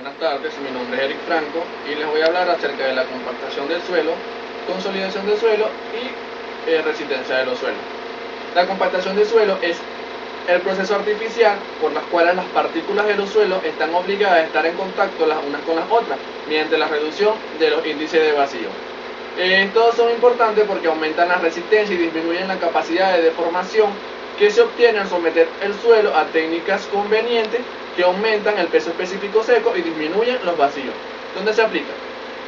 Buenas tardes, mi nombre es Eric Franco y les voy a hablar acerca de la compactación del suelo, consolidación del suelo y resistencia de los suelos. La compactación del suelo es el proceso artificial por las cuales las partículas de los suelos están obligadas a estar en contacto las unas con las otras mediante la reducción de los índices de vacío. Estos son importantes porque aumentan la resistencia y disminuyen la capacidad de deformación que se obtiene al someter el suelo a técnicas convenientes que aumentan el peso específico seco y disminuyen los vacíos. ¿Dónde se aplican?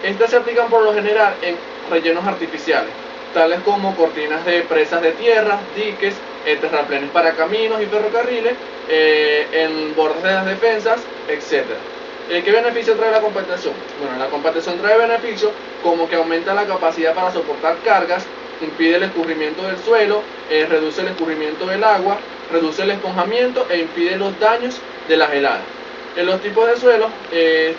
Estas se aplican por lo general en rellenos artificiales, tales como cortinas de presas de tierra, diques, terraplenes para caminos y ferrocarriles, en bordes de las defensas, etc. ¿Qué beneficio trae la compactación? Bueno, la compactación trae beneficios como que aumenta la capacidad para soportar cargas, impide el escurrimiento del suelo, reduce el escurrimiento del agua, reduce el esponjamiento e impide los daños de las heladas. En los tipos de suelos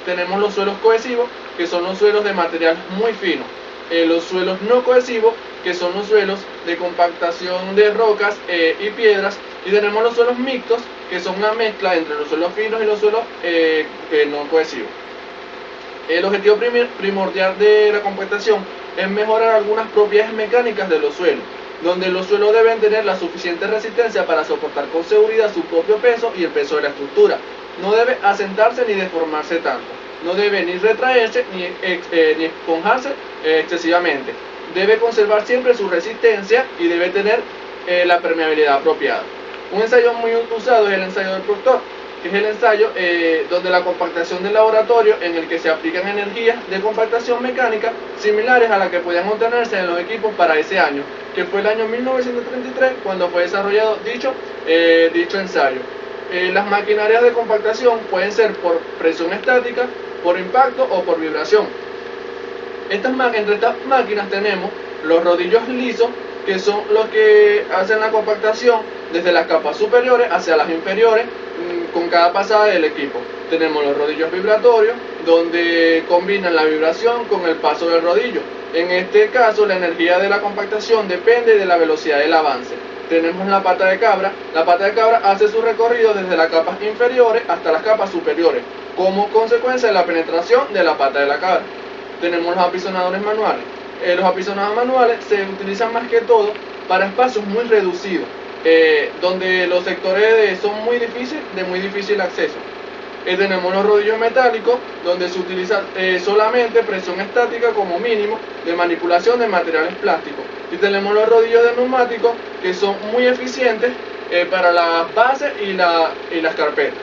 tenemos los suelos cohesivos, que son los suelos de material muy fino. Los suelos no cohesivos, que son los suelos de compactación de rocas y piedras. Y tenemos los suelos mixtos, que son una mezcla entre los suelos finos y los suelos no cohesivos. El objetivo primordial de la compactación es mejorar algunas propiedades mecánicas de los suelos, donde los suelos deben tener la suficiente resistencia para soportar con seguridad su propio peso y el peso de la estructura. No debe asentarse ni deformarse tanto. No debe ni retraerse ni esponjarse excesivamente. Debe conservar siempre su resistencia y debe tener la permeabilidad apropiada. Un ensayo muy usado es el ensayo del Proctor, que es el ensayo donde la compactación del laboratorio, en el que se aplican energías de compactación mecánica similares a las que podían obtenerse en los equipos para ese año, que fue el año 1933 cuando fue desarrollado dicho ensayo. Las maquinarias de compactación pueden ser por presión estática, por impacto o por vibración. Entre estas máquinas tenemos los rodillos lisos, que son los que hacen la compactación desde las capas superiores hacia las inferiores con cada pasada del equipo. Tenemos los rodillos vibratorios, donde combinan la vibración con el paso del rodillo. En este caso, la energía de la compactación depende de la velocidad del avance. Tenemos la pata de cabra. La pata de cabra hace su recorrido desde las capas inferiores hasta las capas superiores, como consecuencia de la penetración de la pata de la cabra. Tenemos los apisonadores manuales. Los apisonadores manuales se utilizan más que todo para espacios muy reducidos, donde los sectores son de muy difícil acceso. Tenemos los rodillos metálicos, donde se utiliza solamente presión estática como mínimo de manipulación de materiales plásticos. Y tenemos los rodillos de neumáticos, que son muy eficientes para las bases y las carpetas.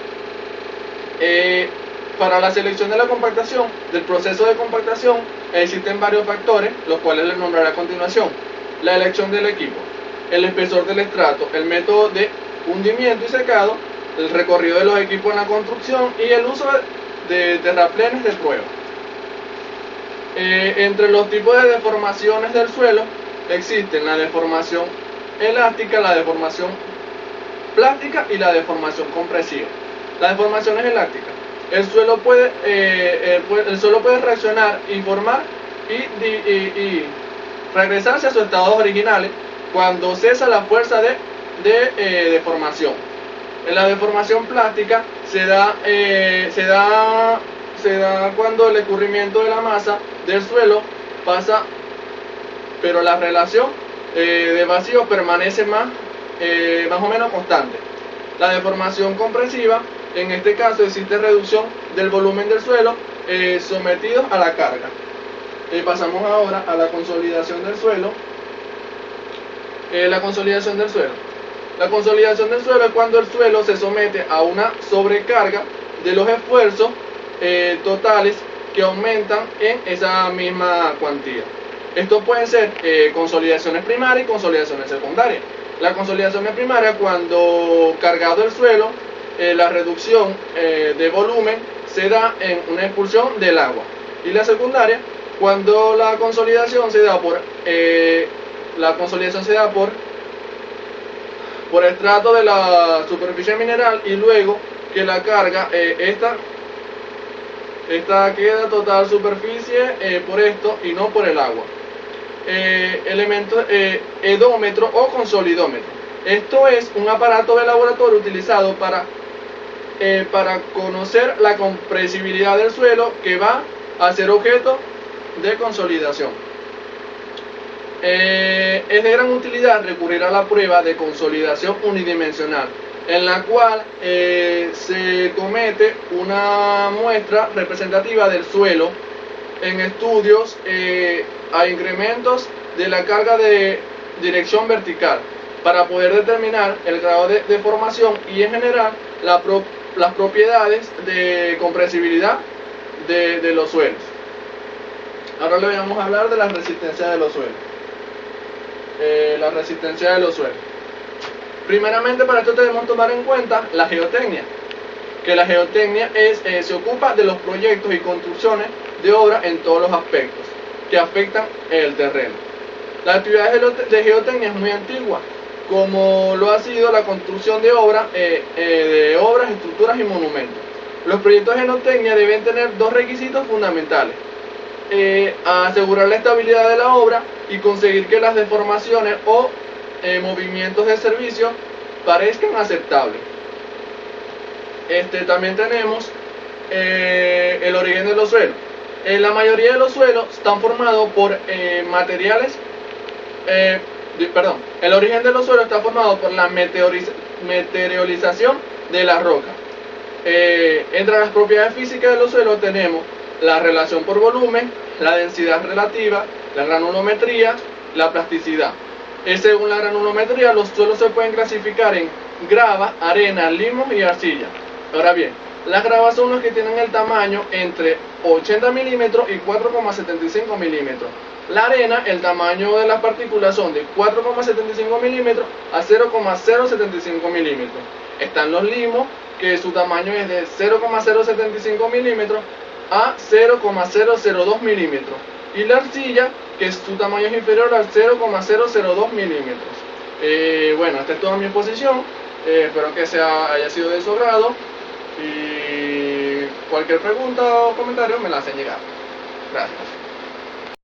Para la selección de la compactación, del proceso de compactación, existen varios factores, los cuales les nombraré a continuación. La elección del equipo, el espesor del estrato, el método de hundimiento y secado, el recorrido de los equipos en la construcción y el uso de terraplenes de prueba. Entre los tipos de deformaciones del suelo existen la deformación elástica, la deformación plástica y la deformación compresiva. La deformación es elástica. El suelo puede reaccionar, informar y regresarse a sus estados originales cuando cesa la fuerza de deformación. En la deformación plástica se da cuando el escurrimiento de la masa del suelo pasa, pero la relación de vacío permanece más o menos constante. La deformación compresiva, en este caso existe reducción del volumen del suelo sometido a la carga. Pasamos ahora a la consolidación del suelo. La consolidación del suelo. La consolidación del suelo es cuando el suelo se somete a una sobrecarga de los esfuerzos totales que aumentan en esa misma cuantía. Estos pueden ser consolidaciones primarias y consolidaciones secundarias. La consolidación primaria, cuando cargado el suelo, la reducción de volumen se da en una expulsión del agua. Y la secundaria, cuando la consolidación se da por estrato de la superficie mineral, y luego que la carga esta queda total superficie por esto y no por el agua. Elementos edómetro o consolidómetro. Esto es un aparato de laboratorio utilizado para para conocer la compresibilidad del suelo que va a ser objeto de consolidación. Es de gran utilidad recurrir a la prueba de consolidación unidimensional, en la cual se comete una muestra representativa del suelo en estudios a incrementos de la carga de dirección vertical, para poder determinar el grado de deformación y en general las propiedades de compresibilidad de los suelos. Ahora le vamos a hablar de la resistencia de los suelos. La resistencia de los suelos. Primeramente, para esto debemos tomar en cuenta la geotecnia, que la geotecnia se ocupa de los proyectos y construcciones de obra en todos los aspectos que afectan el terreno. La actividad de geotecnia es muy antigua, como lo ha sido la construcción de obras, estructuras y monumentos. Los proyectos de geotecnia deben tener dos requisitos fundamentales: asegurar la estabilidad de la obra y conseguir que las deformaciones o movimientos de servicio parezcan aceptables. También tenemos el origen de los suelos. La mayoría de los suelos están formados por materiales. El origen de los suelos está formado por la meteorización de la roca. Entre las propiedades físicas de los suelos tenemos la relación por volumen, la densidad relativa, la granulometría, la plasticidad. Según la granulometría, los suelos se pueden clasificar en grava, arena, limos y arcilla. Ahora bien, las gravas son los que tienen el tamaño entre 80 milímetros y 4,75 milímetros. La arena, el tamaño de las partículas son de 4,75 milímetros a 0,075 milímetros. Están los limos, que su tamaño es de 0,075 milímetros a 0,002 milímetros. Y la arcilla, que su tamaño es inferior al 0,002 milímetros. Bueno, esta es toda mi exposición. Espero que haya sido de su agrado. Y cualquier pregunta o comentario me la hacen llegar. Gracias.